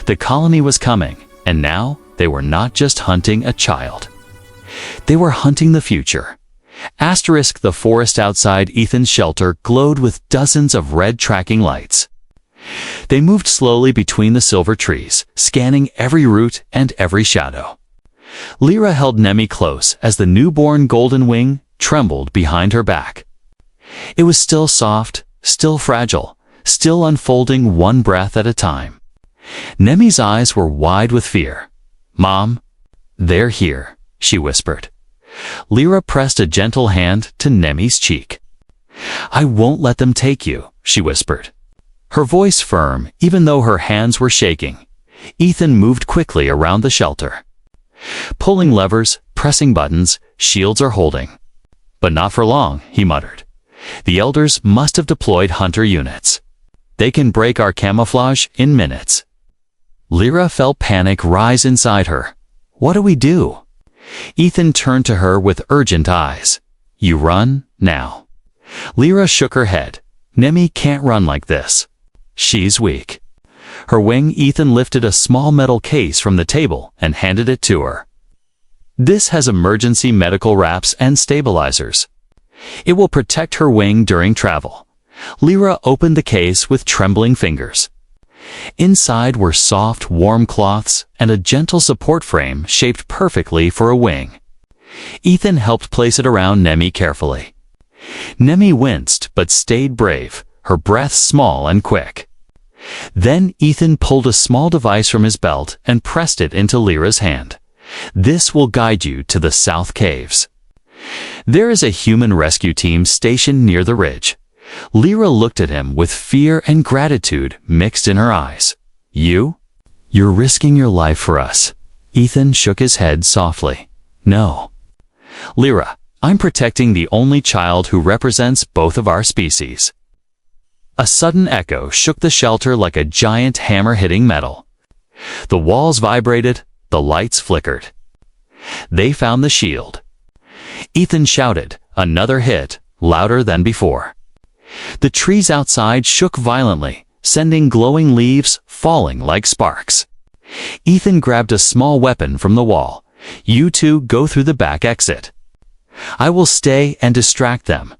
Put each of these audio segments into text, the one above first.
The colony was coming, and now they were not just hunting a child. They were hunting the future. The forest outside Ethan's shelter glowed with dozens of red tracking lights. They moved slowly between the silver trees, scanning every root and every shadow. Lyra held Nemi close as the newborn golden wing trembled behind her back. It was still soft, still fragile, still unfolding one breath at a time. Nemi's eyes were wide with fear. "Mom, they're here," she whispered. Lyra pressed a gentle hand to Nemi's cheek. "I won't let them take you," she whispered. Her voice firm, even though her hands were shaking. Ethan moved quickly around the shelter. Pulling levers, pressing buttons, shields are holding. "But not for long," he muttered. "The elders must have deployed hunter units. They can break our camouflage in minutes." Lyra felt panic rise inside her. "What do we do?" Ethan turned to her with urgent eyes. "You run, now." Lyra shook her head. "Nemi can't run like this. She's weak." Her wing, Ethan lifted a small metal case from the table and handed it to her. "This has emergency medical wraps and stabilizers. It will protect her wing during travel." Lyra opened the case with trembling fingers. Inside were soft, warm cloths and a gentle support frame shaped perfectly for a wing. Ethan helped place it around Nemi carefully. Nemi winced but stayed brave, her breath small and quick. Then Ethan pulled a small device from his belt and pressed it into Lyra's hand. "This will guide you to the South Caves. There is a human rescue team stationed near the ridge." Lyra looked at him with fear and gratitude mixed in her eyes. You're risking your life for us." Ethan shook his head softly. "No. Lyra, I'm protecting the only child who represents both of our species." A sudden echo shook the shelter like a giant hammer hitting metal. The walls vibrated, the lights flickered. They found the shield. Ethan shouted, another hit, louder than before. The trees outside shook violently, sending glowing leaves falling like sparks. Ethan grabbed a small weapon from the wall. "You two go through the back exit. I will stay and distract them."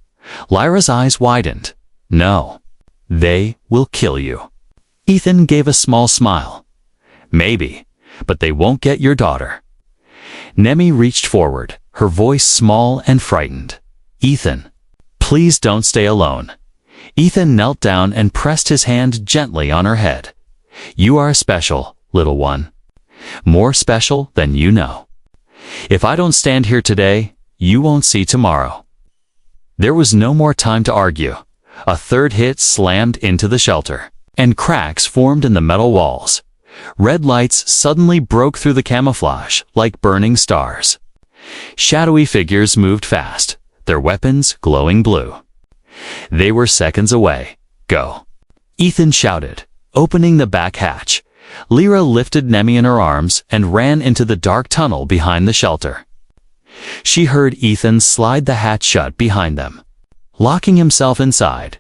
Lyra's eyes widened. "No. They will kill you." Ethan gave a small smile. "Maybe, but they won't get your daughter." Nemi reached forward, her voice small and frightened. "Ethan, please don't stay alone." Ethan knelt down and pressed his hand gently on her head. "You are special, little one. More special than you know. If I don't stand here today, you won't see tomorrow." There was no more time to argue. A third hit slammed into the shelter, and cracks formed in the metal walls. Red lights suddenly broke through the camouflage like burning stars. Shadowy figures moved fast, their weapons glowing blue. They were seconds away. "Go!" Ethan shouted, opening the back hatch. Lyra lifted Nemi in her arms and ran into the dark tunnel behind the shelter. She heard Ethan slide the hatch shut behind them, locking himself inside.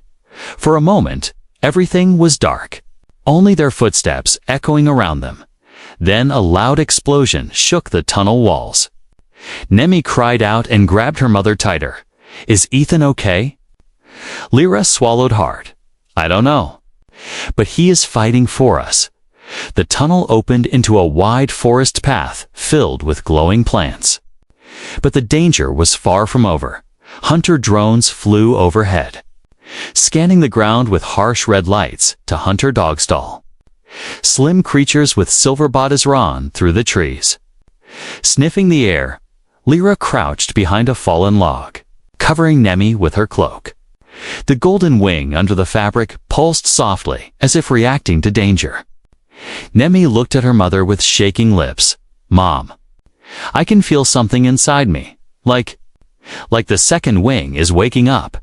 For a moment, everything was dark, only their footsteps echoing around them. Then a loud explosion shook the tunnel walls. Nemi cried out and grabbed her mother tighter. "Is Ethan okay?" Lyra swallowed hard. "I don't know. But he is fighting for us." The tunnel opened into a wide forest path filled with glowing plants. But the danger was far from over. Hunter drones flew overhead, scanning the ground with harsh red lights to hunter dogstall. Slim creatures with silver bodies ran through the trees. Sniffing the air, Lyra crouched behind a fallen log, covering Nemi with her cloak. The golden wing under the fabric pulsed softly, as if reacting to danger. Nemi looked at her mother with shaking lips. "Mom, I can feel something inside me, like the second wing is waking up."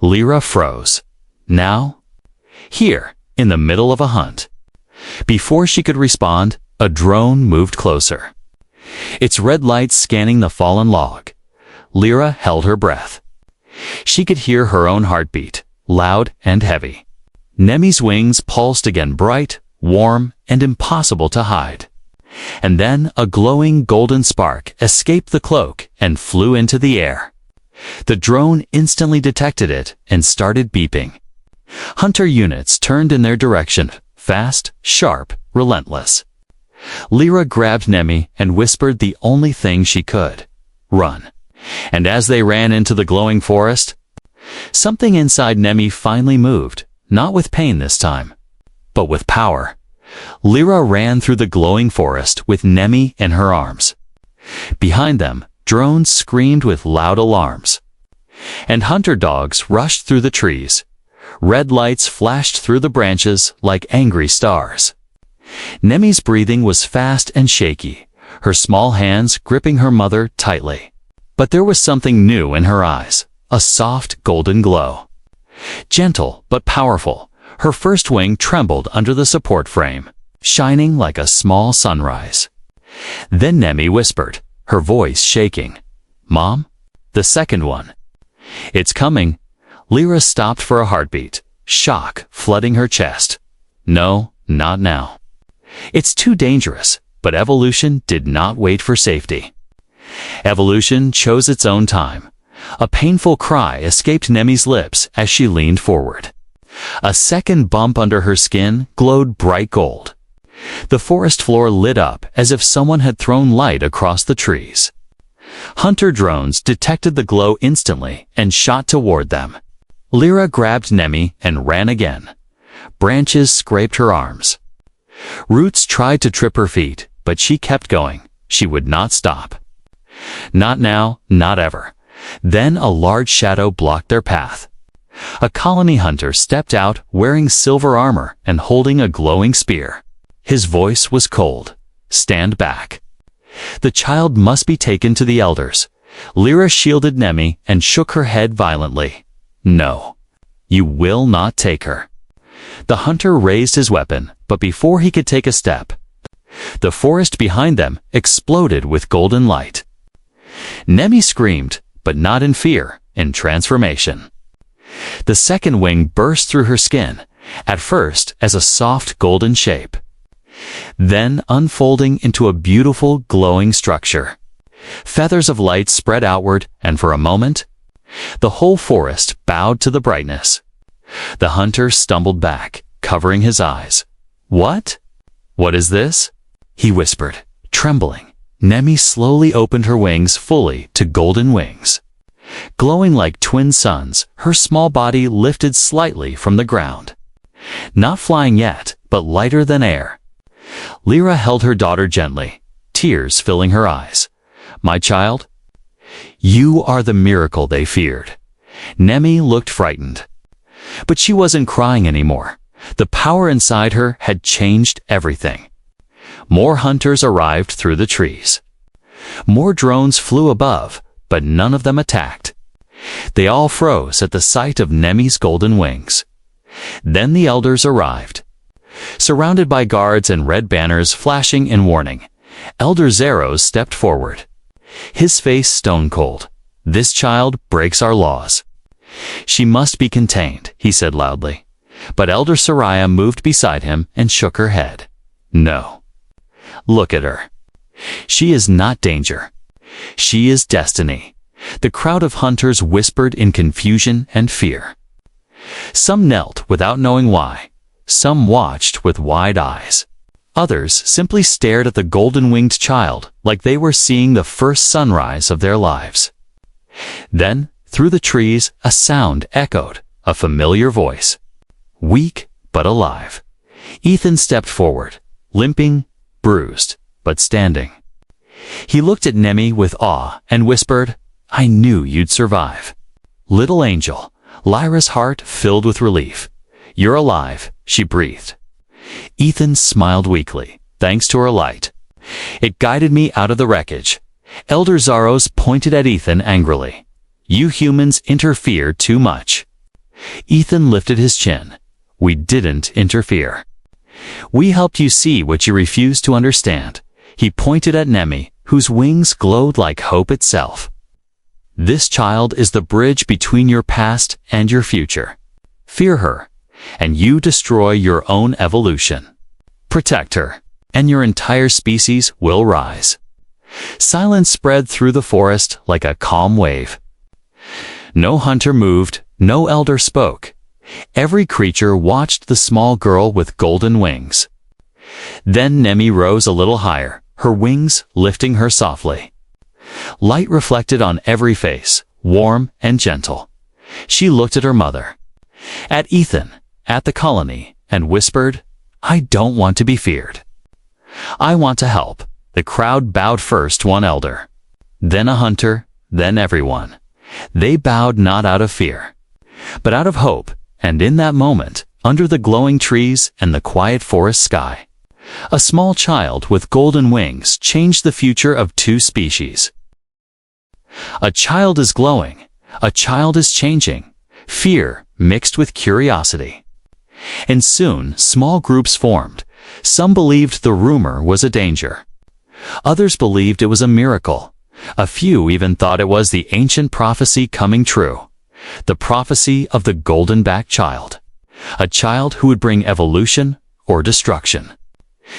Lyra froze. "Now?" "Here, in the middle of a hunt." Before she could respond, a drone moved closer, its red lights scanning the fallen log. Lyra held her breath. She could hear her own heartbeat, loud and heavy. Nemi's wings pulsed again, bright, warm and impossible to hide. And then a glowing golden spark escaped the cloak and flew into the air. The drone instantly detected it and started beeping. Hunter units turned in their direction, fast, sharp, relentless. Lyra grabbed Nemi and whispered the only thing she could. Run. And as they ran into the glowing forest, something inside Nemi finally moved, not with pain this time, but with power. Lyra ran through the glowing forest with Nemi in her arms. Behind them, drones screamed with loud alarms. And hunter dogs rushed through the trees. Red lights flashed through the branches like angry stars. Nemi's breathing was fast and shaky, her small hands gripping her mother tightly. But there was something new in her eyes, a soft golden glow. Gentle but powerful, her first wing trembled under the support frame, shining like a small sunrise. Then Nemi whispered, her voice shaking, "Mom?" The second one. "It's coming." Lyra stopped for a heartbeat, shock flooding her chest. No, not now. It's too dangerous, but evolution did not wait for safety. Evolution chose its own time. A painful cry escaped Nemi's lips as she leaned forward. A second bump under her skin glowed bright gold. The forest floor lit up as if someone had thrown light across the trees. Hunter drones detected the glow instantly and shot toward them. Lyra grabbed Nemi and ran again. Branches scraped her arms. Roots tried to trip her feet, but she kept going. She would not stop. Not now, not ever. Then a large shadow blocked their path. A colony hunter stepped out wearing silver armor and holding a glowing spear. His voice was cold. "Stand back. The child must be taken to the elders." Lyra shielded Nemi and shook her head violently. "No. You will not take her." The hunter raised his weapon, but before he could take a step, the forest behind them exploded with golden light. Nemi screamed, but not in fear, in transformation. The second wing burst through her skin, at first as a soft golden shape, then unfolding into a beautiful glowing structure. Feathers of light spread outward, and for a moment, the whole forest bowed to the brightness. The hunter stumbled back, covering his eyes. "What? What is this?" he whispered, trembling. Nemi slowly opened her wings fully to golden wings. Glowing like twin suns, her small body lifted slightly from the ground. Not flying yet, but lighter than air. Lyra held her daughter gently, tears filling her eyes. "My child, you are the miracle they feared." Nemi looked frightened. But she wasn't crying anymore. The power inside her had changed everything. More hunters arrived through the trees. More drones flew above, but none of them attacked. They all froze at the sight of Nemi's golden wings. Then the elders arrived. Surrounded by guards and red banners flashing in warning, Elder Zeros stepped forward. His face stone cold. "This child breaks our laws. She must be contained," he said loudly. But Elder Soraya moved beside him and shook her head. "No. Look at her. She is not danger. She is destiny." The crowd of hunters whispered in confusion and fear. Some knelt without knowing why. Some watched with wide eyes. Others simply stared at the golden-winged child like they were seeing the first sunrise of their lives. Then, through the trees, a sound echoed, a familiar voice. Weak, but alive. Ethan stepped forward, limping, bruised, but standing. He looked at Nemi with awe and whispered, "I knew you'd survive." "Little angel." Lyra's heart filled with relief. "You're alive," she breathed. Ethan smiled weakly, thanks to her light. "It guided me out of the wreckage." Elder Zaros pointed at Ethan angrily. "You humans interfere too much." Ethan lifted his chin. "We didn't interfere. We helped you see what you refused to understand." He pointed at Nemi, whose wings glowed like hope itself. "This child is the bridge between your past and your future. Fear her, and you destroy your own evolution." Protect her, and your entire species will rise." Silence spread through the forest like a calm wave. No hunter moved, no elder spoke. Every creature watched the small girl with golden wings. Then Nemi rose a little higher, her wings lifting her softly. Light reflected on every face, warm and gentle. She looked at her mother, at Ethan, at the colony, and whispered, "I don't want to be feared. I want to help." The crowd bowed, first one elder, then a hunter, then everyone. They bowed not out of fear, but out of hope, and in that moment, under the glowing trees and the quiet forest sky, a small child with golden wings changed the future of two species. A child is glowing, a child is changing, fear mixed with curiosity. And soon, small groups formed. Some believed the rumor was a danger. Others believed it was a miracle. A few even thought it was the ancient prophecy coming true. The prophecy of the golden-backed child. A child who would bring evolution or destruction.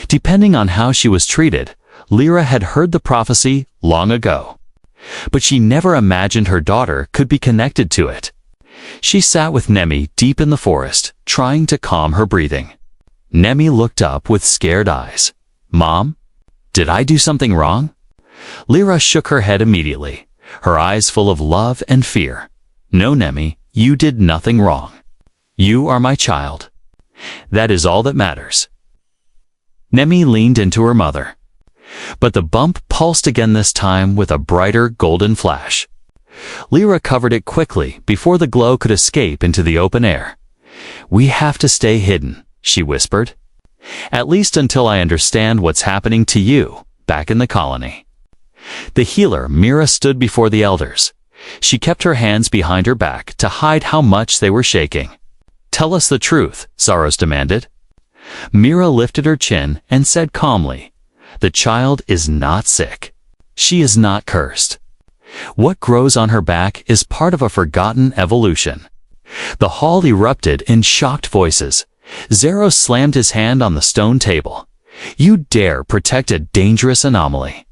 Depending on how she was treated, Lyra had heard the prophecy long ago. But she never imagined her daughter could be connected to it. She sat with Nemi deep in the forest, trying to calm her breathing. Nemi looked up with scared eyes. "Mom? Did I do something wrong?" Lyra shook her head immediately, her eyes full of love and fear. "No, Nemi, you did nothing wrong. You are my child. That is all that matters." Nemi leaned into her mother. But the bump pulsed again, this time with a brighter golden flash. Lyra covered it quickly before the glow could escape into the open air. "We have to stay hidden," she whispered. "At least until I understand what's happening to you back in the colony." The healer, Mira, stood before the elders. She kept her hands behind her back to hide how much they were shaking. "Tell us the truth," Saros demanded. Mira lifted her chin and said calmly, "The child is not sick. She is not cursed. What grows on her back is part of a forgotten evolution." The hall erupted in shocked voices. Zero slammed his hand on the stone table. "You dare protect a dangerous anomaly."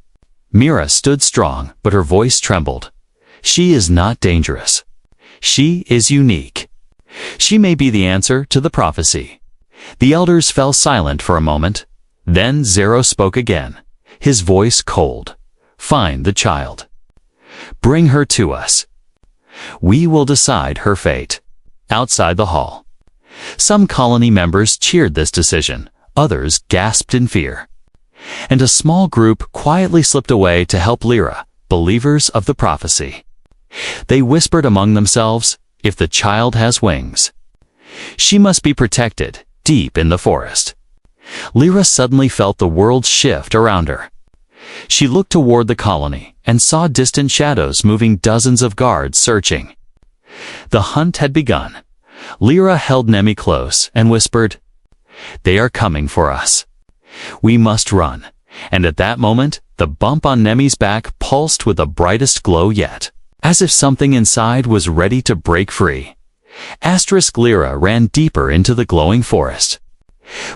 Mira stood strong, but her voice trembled. "She is not dangerous. She is unique. She may be the answer to the prophecy." The elders fell silent for a moment. Then Zero spoke again, his voice cold. "Find the child. Bring her to us. We will decide her fate." Outside the hall, some colony members cheered this decision, others gasped in fear. And a small group quietly slipped away to help Lyra, believers of the prophecy. They whispered among themselves, "If the child has wings, she must be protected deep in the forest." Lyra suddenly felt the world shift around her. She looked toward the colony and saw distant shadows moving, dozens of guards searching. The hunt had begun. Lyra held Nemi close and whispered, "They are coming for us. We must run." And at that moment, the bump on Nemi's back pulsed with the brightest glow yet, as if something inside was ready to break free. Lyra ran deeper into the glowing forest.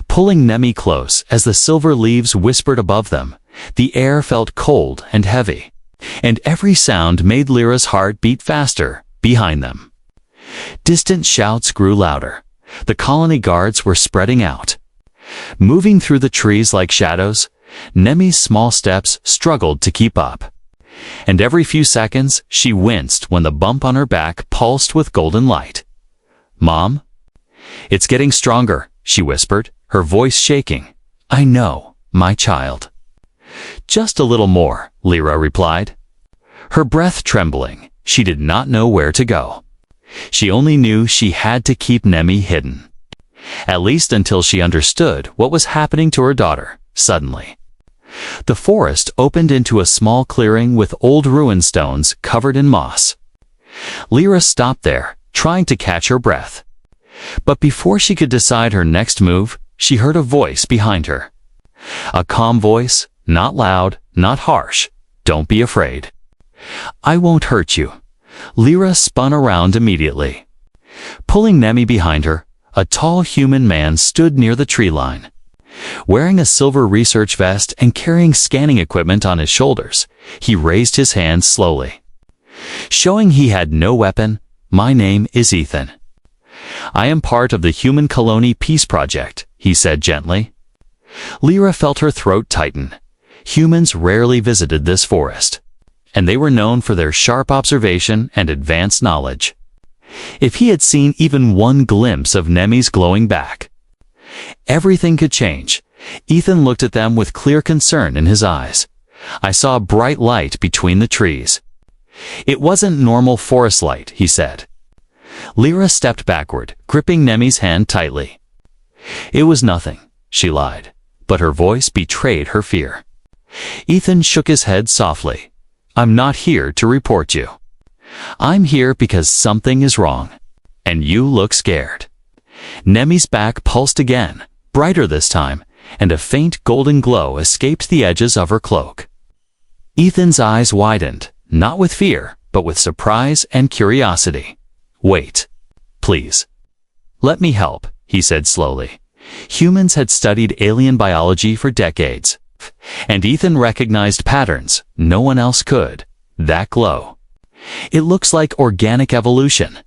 Pulling Nemi close as the silver leaves whispered above them, the air felt cold and heavy, and every sound made Lyra's heart beat faster behind them. Distant shouts grew louder. The colony guards were spreading out. Moving through the trees like shadows, Nemi's small steps struggled to keep up. And every few seconds, she winced when the bump on her back pulsed with golden light. "Mom?" "It's getting stronger," she whispered, her voice shaking. "I know, my child." "Just a little more," Lyra replied. Her breath trembling, she did not know where to go. She only knew she had to keep Nemi hidden. At least until she understood what was happening to her daughter. Suddenly, the forest opened into a small clearing with old ruin stones covered in moss. Lyra stopped there, trying to catch her breath. But before she could decide her next move, she heard a voice behind her. A calm voice, not loud, not harsh. "Don't be afraid. I won't hurt you." Lyra spun around immediately. Pulling Nemi behind her, a tall human man stood near the tree line. Wearing a silver research vest and carrying scanning equipment on his shoulders, he raised his hand slowly. Showing he had no weapon, "My name is Ethan. I am part of the Human Colony Peace Project," he said gently. Lyra felt her throat tighten. Humans rarely visited this forest, and they were known for their sharp observation and advanced knowledge. If he had seen even one glimpse of Nemi's glowing back, everything could change. Ethan looked at them with clear concern in his eyes. "I saw a bright light between the trees." "It wasn't normal forest light," he said. Lyra stepped backward, gripping Nemi's hand tightly. "It was nothing," she lied, but her voice betrayed her fear. Ethan shook his head softly. "I'm not here to report you. I'm here because something is wrong, and you look scared." Nemi's back pulsed again, brighter this time, and a faint golden glow escaped the edges of her cloak. Ethan's eyes widened, not with fear, but with surprise and curiosity. "Wait, please. Let me help," he said slowly. Humans had studied alien biology for decades, and Ethan recognized patterns no one else could. That glow. "It looks like organic evolution,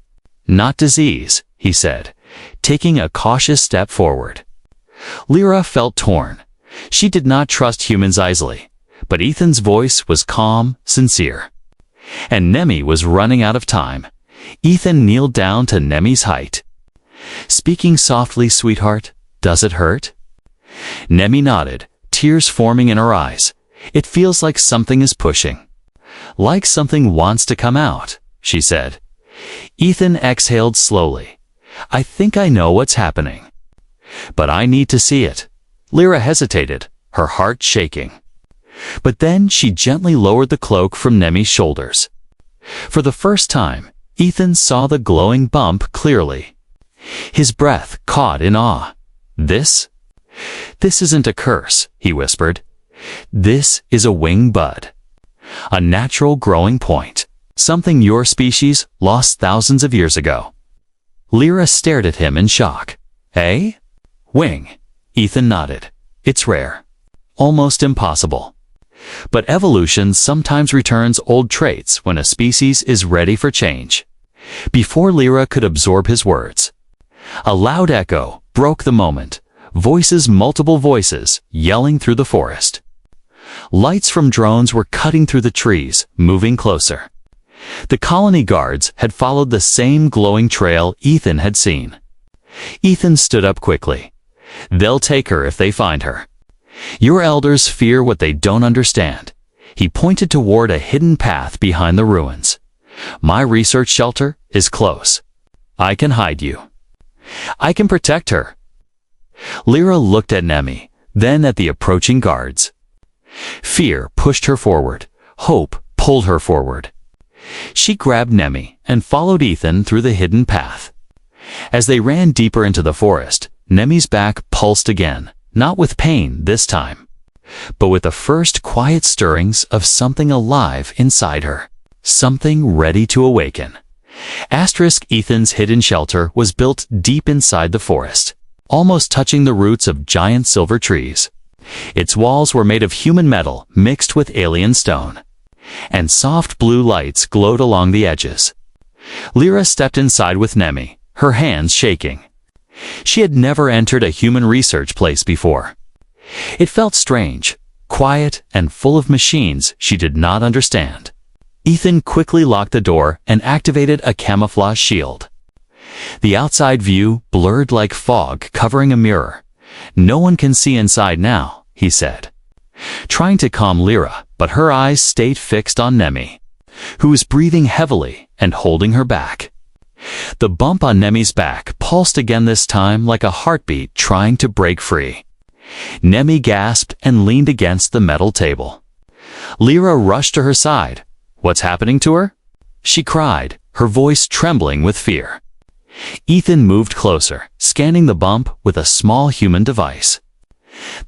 not disease," he said, taking a cautious step forward. Lyra felt torn. She did not trust humans easily, but Ethan's voice was calm, sincere. And Nemi was running out of time. Ethan kneeled down to Nemi's height. "Speaking softly, sweetheart, does it hurt?" Nemi nodded, tears forming in her eyes. "It feels like something is pushing. Like something wants to come out," she said. Ethan exhaled slowly. "I think I know what's happening, but I need to see it." Lyra hesitated, her heart shaking. But then she gently lowered the cloak from Nemi's shoulders. For the first time, Ethan saw the glowing bump clearly. His breath caught in awe. This isn't a curse," he whispered. "This is a wing bud. A natural growing point. Something your species lost thousands of years ago." Lyra stared at him in shock. "Eh? Wing?" Ethan nodded. "It's rare. Almost impossible. But evolution sometimes returns old traits when a species is ready for change." Before Lyra could absorb his words, a loud echo broke the moment. Voices, multiple voices, yelling through the forest. Lights from drones were cutting through the trees, moving closer. The colony guards had followed the same glowing trail Ethan had seen. Ethan stood up quickly. "They'll take her if they find her. Your elders fear what they don't understand." He pointed toward a hidden path behind the ruins. "My research shelter is close. I can hide you. I can protect her." Lyra looked at Nemi, then at the approaching guards. Fear pushed her forward. Hope pulled her forward. She grabbed Nemi and followed Ethan through the hidden path. As they ran deeper into the forest, Nemi's back pulsed again, not with pain this time, but with the first quiet stirrings of something alive inside her, something ready to awaken. Ethan's hidden shelter was built deep inside the forest, almost touching the roots of giant silver trees. Its walls were made of human metal mixed with alien stone, and soft blue lights glowed along the edges. Lyra stepped inside with Nemi, her hands shaking. She had never entered a human research place before. It felt strange, quiet, and full of machines she did not understand. Ethan quickly locked the door and activated a camouflage shield. The outside view blurred like fog covering a mirror. "No one can see inside now," he said, trying to calm Lyra, but her eyes stayed fixed on Nemi, who was breathing heavily and holding her back. The bump on Nemi's back pulsed again, this time like a heartbeat trying to break free. Nemi gasped and leaned against the metal table. Lyra rushed to her side. "What's happening to her?" she cried, her voice trembling with fear. Ethan moved closer, scanning the bump with a small human device.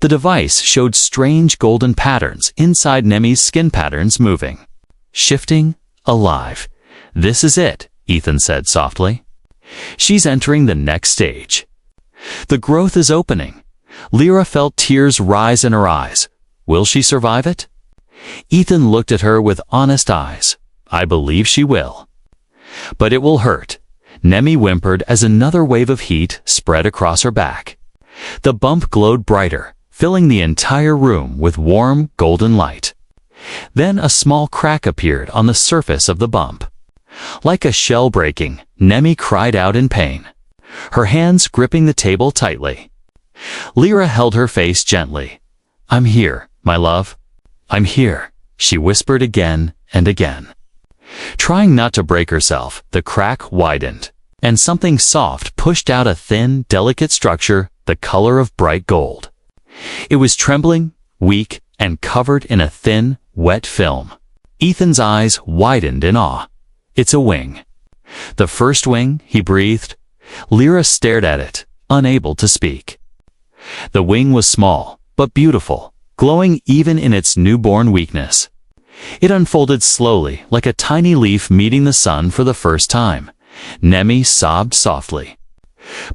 The device showed strange golden patterns inside Nemi's skin, patterns moving, shifting, alive. "This is it," Ethan said softly. "She's entering the next stage. The growth is opening. Lyra felt tears rise in her eyes. Will she survive it? Ethan looked at her with honest eyes. I believe she will. But it will hurt. Nemi whimpered as another wave of heat spread across her back. The bump glowed brighter, filling the entire room with warm, golden light. Then a small crack appeared on the surface of the bump. Like a shell breaking, Nemi cried out in pain, her hands gripping the table tightly. Lyra held her face gently. I'm here, my love. I'm here, she whispered again and again. Trying not to break herself, the crack widened, and something soft pushed out a thin, delicate structure the color of bright gold. It was trembling, weak, and covered in a thin, wet film. Ethan's eyes widened in awe. It's a wing. The first wing, he breathed. Lyra stared at it, unable to speak. The wing was small, but beautiful, glowing even in its newborn weakness. It unfolded slowly, like a tiny leaf meeting the sun for the first time. Nemi sobbed softly.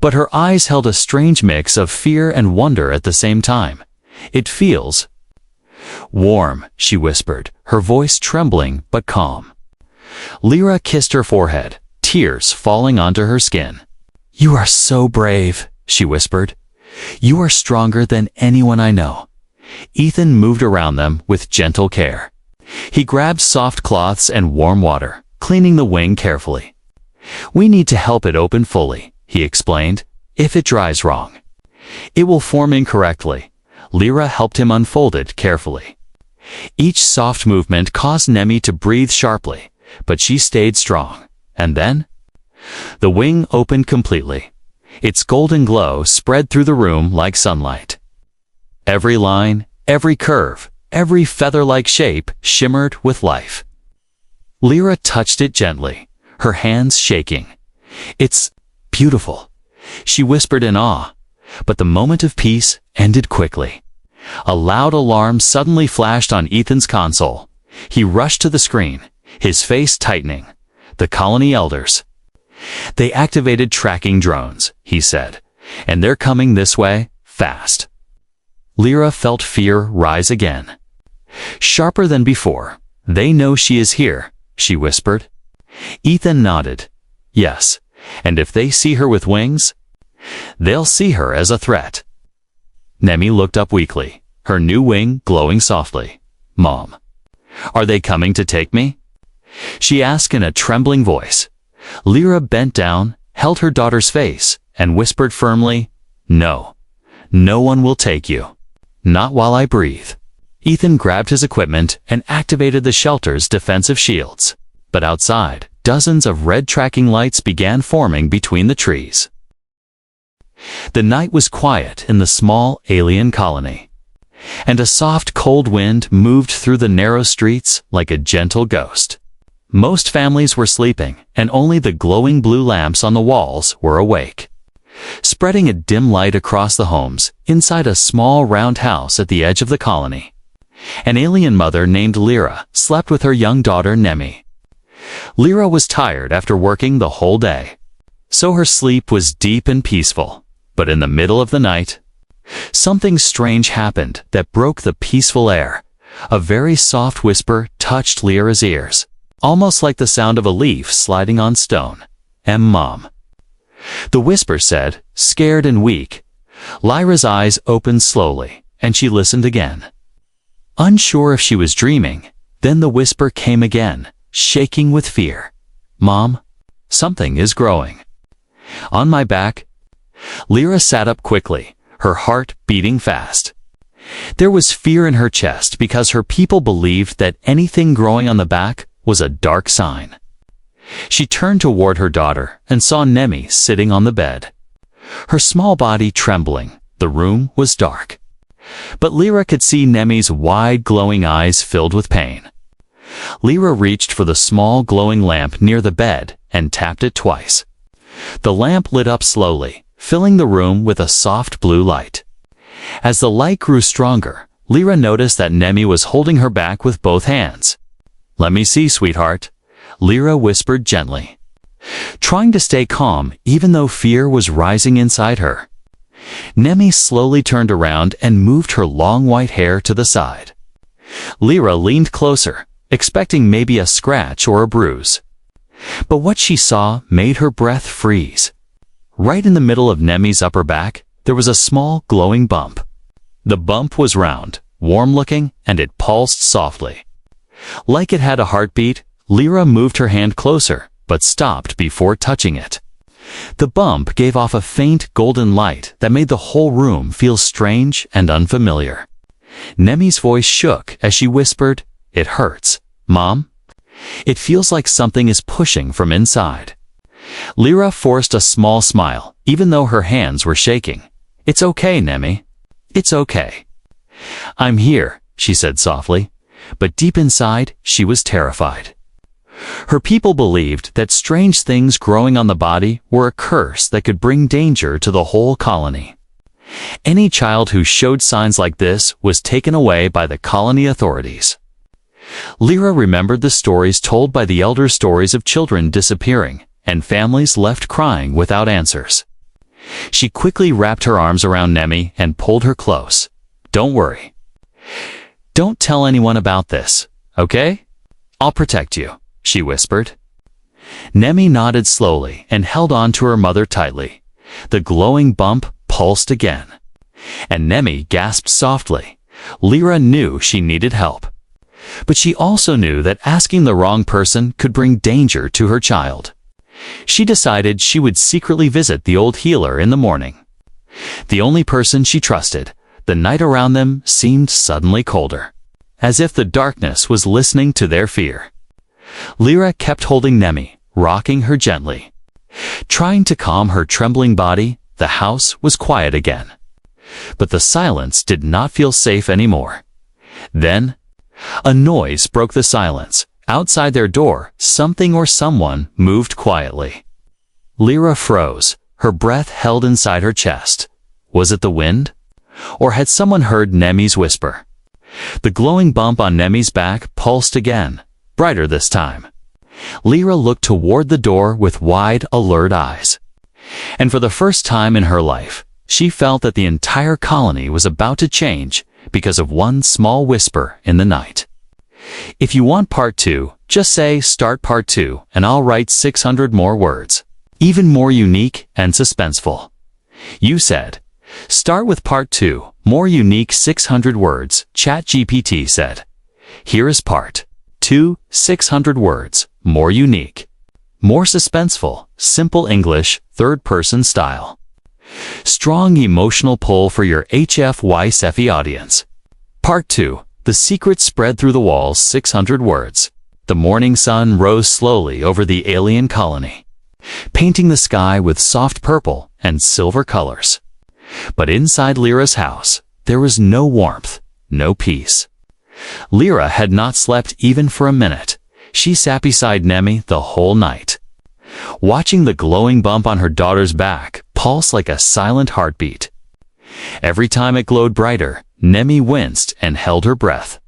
But her eyes held a strange mix of fear and wonder at the same time. It feels warm, she whispered, her voice trembling but calm. Lyra kissed her forehead, tears falling onto her skin. You are so brave, she whispered. You are stronger than anyone I know. Ethan moved around them with gentle care. He grabbed soft cloths and warm water, cleaning the wing carefully. We need to help it open fully, he explained. If it dries wrong, it will form incorrectly. Lyra helped him unfold it carefully. Each soft movement caused Nemi to breathe sharply, but she stayed strong. And then the wing opened completely. Its golden glow spread through the room like sunlight. Every line, every curve, every feather-like shape shimmered with life. Lyra touched it gently, her hands shaking. It's beautiful, she whispered in awe. But the moment of peace ended quickly. A loud alarm suddenly flashed on Ethan's console. He rushed to the screen, his face tightening. The colony elders. They activated tracking drones, he said, and they're coming this way, fast. Lyra felt fear rise again. Sharper than before. They know she is here, she whispered. Ethan nodded. Yes, and if they see her with wings, they'll see her as a threat. Nemi looked up weakly, her new wing glowing softly. Mom, are they coming to take me? She asked in a trembling voice. Lyra bent down, held her daughter's face, and whispered firmly, No, no one will take you. Not while I breathe. Ethan grabbed his equipment and activated the shelter's defensive shields. But outside, dozens of red tracking lights began forming between the trees. The night was quiet in the small alien colony, and a soft cold wind moved through the narrow streets like a gentle ghost. Most families were sleeping, and only the glowing blue lamps on the walls were awake, spreading a dim light across the homes inside a small round house at the edge of the colony. An alien mother named Lyra slept with her young daughter Nemi. Lyra was tired after working the whole day, so her sleep was deep and peaceful. But in the middle of the night, something strange happened that broke the peaceful air. A very soft whisper touched Lyra's ears, almost like the sound of a leaf sliding on stone. Mom. The whisper said, scared and weak. Lyra's eyes opened slowly, and she listened again. Unsure if she was dreaming, then the whisper came again, shaking with fear. Mom, something is growing. On my back. Lyra sat up quickly, her heart beating fast. There was fear in her chest because her people believed that anything growing on the back was a dark sign. She turned toward her daughter and saw Nemi sitting on the bed, her small body trembling. The room was dark, but Lyra could see Nemi's wide glowing eyes filled with pain. Lyra reached for the small glowing lamp near the bed and tapped it twice. The lamp lit up slowly, filling the room with a soft blue light. As the light grew stronger, Lyra noticed that Nemi was holding her back with both hands. Let me see, sweetheart, Lyra whispered gently, trying to stay calm even though fear was rising inside her. Nemi slowly turned around and moved her long white hair to the side. Lyra leaned closer, expecting maybe a scratch or a bruise. But what she saw made her breath freeze. Right in the middle of Nemi's upper back, there was a small glowing bump. The bump was round, warm-looking, and it pulsed softly. Like it had a heartbeat, Lyra moved her hand closer, but stopped before touching it. The bump gave off a faint golden light that made the whole room feel strange and unfamiliar. Nemi's voice shook as she whispered, "It hurts, Mom. It feels like something is pushing from inside." Lyra forced a small smile, even though her hands were shaking. "It's okay, Nemi. It's okay." "I'm here," she said softly, but deep inside she was terrified. Her people believed that strange things growing on the body were a curse that could bring danger to the whole colony. Any child who showed signs like this was taken away by the colony authorities. Lyra remembered the stories told by the elder stories of children disappearing and families left crying without answers. She quickly wrapped her arms around Nemi and pulled her close. "Don't worry. Don't tell anyone about this, okay? I'll protect you," she whispered. Nemi nodded slowly and held on to her mother tightly. The glowing bump pulsed again. And Nemi gasped softly. Lyra knew she needed help. But she also knew that asking the wrong person could bring danger to her child. She decided she would secretly visit the old healer in the morning. The only person she trusted, the night around them seemed suddenly colder, as if the darkness was listening to their fear. Lyra kept holding Nemi, rocking her gently. Trying to calm her trembling body, the house was quiet again. But the silence did not feel safe anymore. Then, a noise broke the silence. Outside their door, something or someone moved quietly. Lyra froze, her breath held inside her chest. Was it the wind? Or had someone heard Nemi's whisper? The glowing bump on Nemi's back pulsed again, brighter this time. Lyra looked toward the door with wide, alert eyes. And for the first time in her life, she felt that the entire colony was about to change because of one small whisper in the night. If you want part 2, just say "Start part 2" and I'll write 600 more words, even more unique and suspenseful. You said, "Start with part 2, more unique 600 words," ChatGPT said. Here is part 2, 600 words, more unique, more suspenseful, simple English, third-person style. Strong emotional pull for your HFY Sci-fi audience. Part 2. The secret spread through the walls, 600 words. The morning sun rose slowly over the alien colony, painting the sky with soft purple and silver colors. But inside Lyra's house, there was no warmth, no peace. Lyra had not slept even for a minute. She sat beside Nemi the whole night, watching the glowing bump on her daughter's back pulse like a silent heartbeat. Every time it glowed brighter, Nemi winced and held her breath.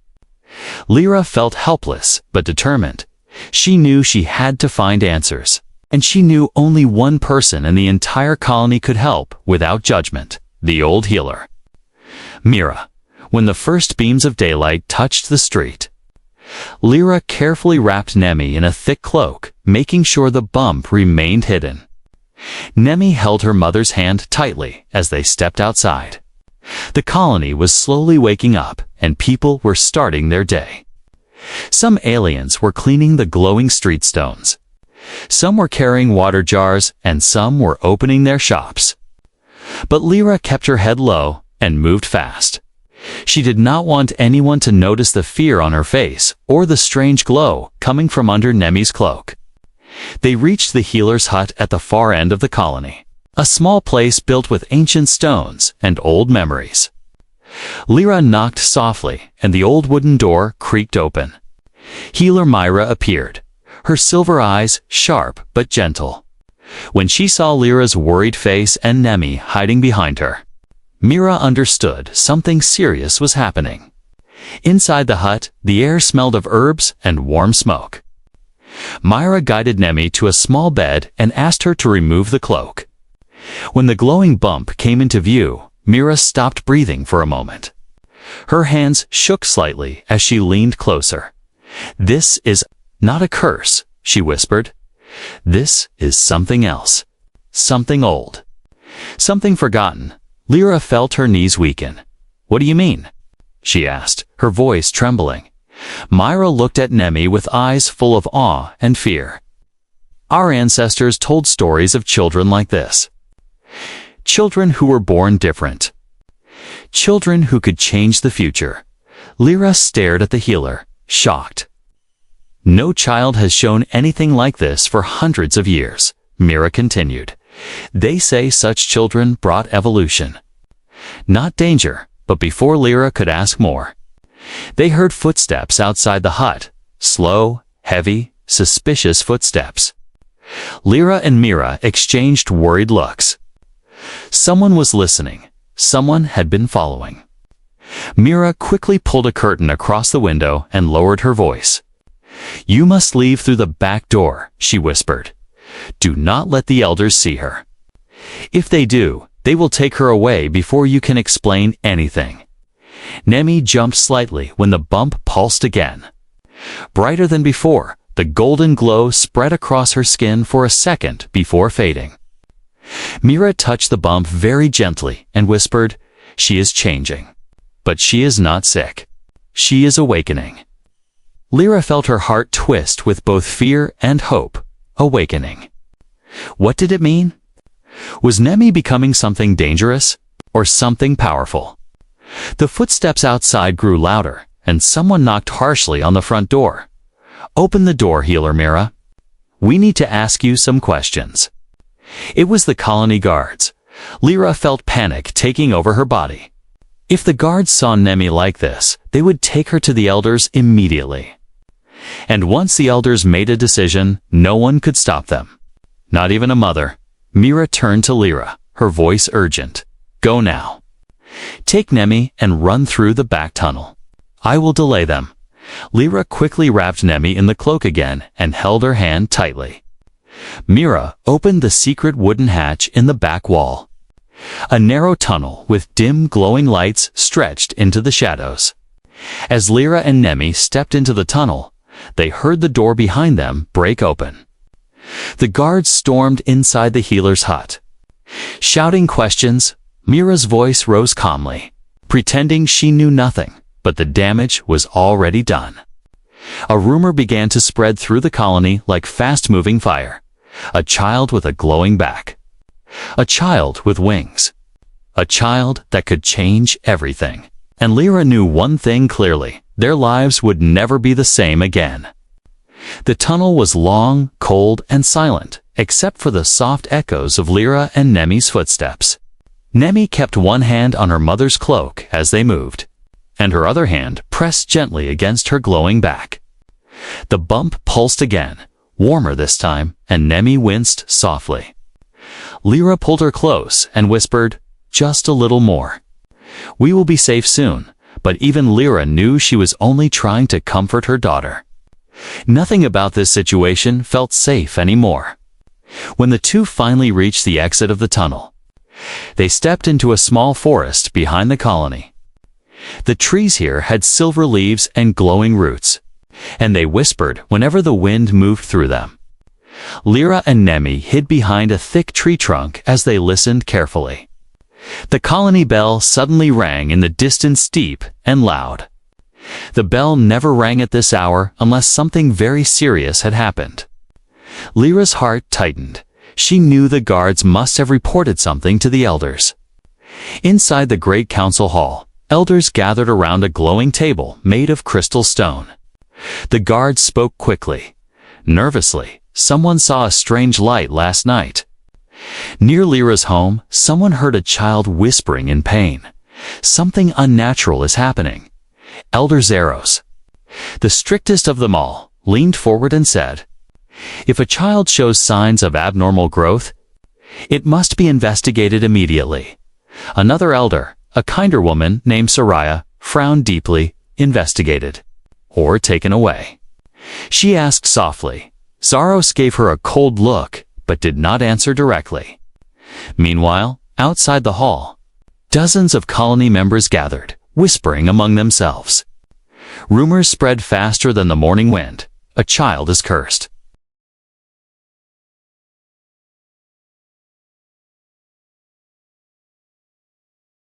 Lyra felt helpless but determined. She knew she had to find answers, and she knew only one person in the entire colony could help without judgment: the old healer. Mira. When the first beams of daylight touched the street, Lyra carefully wrapped Nemi in a thick cloak, making sure the bump remained hidden. Nemi held her mother's hand tightly as they stepped outside. The colony was slowly waking up, and people were starting their day. Some aliens were cleaning the glowing street stones. Some were carrying water jars, and some were opening their shops. But Lyra kept her head low and moved fast. She did not want anyone to notice the fear on her face or the strange glow coming from under Nemi's cloak. They reached the healer's hut at the far end of the colony, a small place built with ancient stones and old memories. Lyra knocked softly, and the old wooden door creaked open. Healer Myra appeared, her silver eyes sharp but gentle. When she saw Lyra's worried face and Nemi hiding behind her, Mira understood something serious was happening. Inside the hut, the air smelled of herbs and warm smoke. Myra guided Nemi to a small bed and asked her to remove the cloak. When the glowing bump came into view, Mira stopped breathing for a moment. Her hands shook slightly as she leaned closer. "This is not a curse," she whispered. "This is something else. Something old. Something forgotten." Lyra felt her knees weaken. "What do you mean?" she asked, her voice trembling. Myra looked at Nemi with eyes full of awe and fear. "Our ancestors told stories of children like this. Children who were born different. Children who could change the future." Lyra stared at the healer, shocked. "No child has shown anything like this for hundreds of years," Mira continued. "They say such children brought evolution. Not danger." But before Lyra could ask more, they heard footsteps outside the hut, slow, heavy, suspicious footsteps. Lyra and Mira exchanged worried looks. Someone was listening. Someone had been following. Mira quickly pulled a curtain across the window and lowered her voice. "You must leave through the back door," she whispered. "Do not let the elders see her. If they do, they will take her away before you can explain anything." Nemi jumped slightly when the bump pulsed again. Brighter than before, the golden glow spread across her skin for a second before fading. Mira touched the bump very gently and whispered, "She is changing. But she is not sick. She is awakening." Lyra felt her heart twist with both fear and hope. Awakening. What did it mean? Was Nemi becoming something dangerous or something powerful? The footsteps outside grew louder, and someone knocked harshly on the front door. "Open the door, Healer Mira. We need to ask you some questions." It was the colony guards. Lyra felt panic taking over her body. If the guards saw Nemi like this, they would take her to the elders immediately. And once the elders made a decision, no one could stop them. Not even a mother. Mira turned to Lyra, her voice urgent. "Go now. Take Nemi and run through the back tunnel. I will delay them." Lyra quickly wrapped Nemi in the cloak again and held her hand tightly. Mira opened the secret wooden hatch in the back wall. A narrow tunnel with dim glowing lights stretched into the shadows. As Lyra and Nemi stepped into the tunnel, they heard the door behind them break open. The guards stormed inside the healer's hut. Shouting questions, Mira's voice rose calmly, pretending she knew nothing, but the damage was already done. A rumor began to spread through the colony like fast-moving fire. A child with a glowing back. A child with wings. A child that could change everything. And Lyra knew one thing clearly: their lives would never be the same again. The tunnel was long, cold, and silent, except for the soft echoes of Lyra and Nemi's footsteps. Nemi kept one hand on her mother's cloak as they moved, and her other hand pressed gently against her glowing back. The bump pulsed again, warmer this time, and Nemi winced softly. Lyra pulled her close and whispered, "Just a little more. We will be safe soon." But even Lyra knew she was only trying to comfort her daughter. Nothing about this situation felt safe anymore. When the two finally reached the exit of the tunnel, they stepped into a small forest behind the colony. The trees here had silver leaves and glowing roots, and they whispered whenever the wind moved through them. Lyra and Nemi hid behind a thick tree trunk as they listened carefully. The colony bell suddenly rang in the distance, deep and loud. The bell never rang at this hour unless something very serious had happened. Lyra's heart tightened. She knew the guards must have reported something to the elders. Inside the great council hall, elders gathered around a glowing table made of crystal stone. The guards spoke quickly. Nervously, someone saw a strange light last night. Near Lyra's home, someone heard a child whispering in pain. Something unnatural is happening. Elder Zeros, the strictest of them all, leaned forward and said, "If a child shows signs of abnormal growth, it must be investigated immediately." Another elder, a kinder woman named Soraya, frowned deeply, investigated, or taken away. She asked softly. Zaros gave her a cold look, but did not answer directly. Meanwhile, outside the hall, dozens of colony members gathered, whispering among themselves. Rumors spread faster than the morning wind. A child is cursed.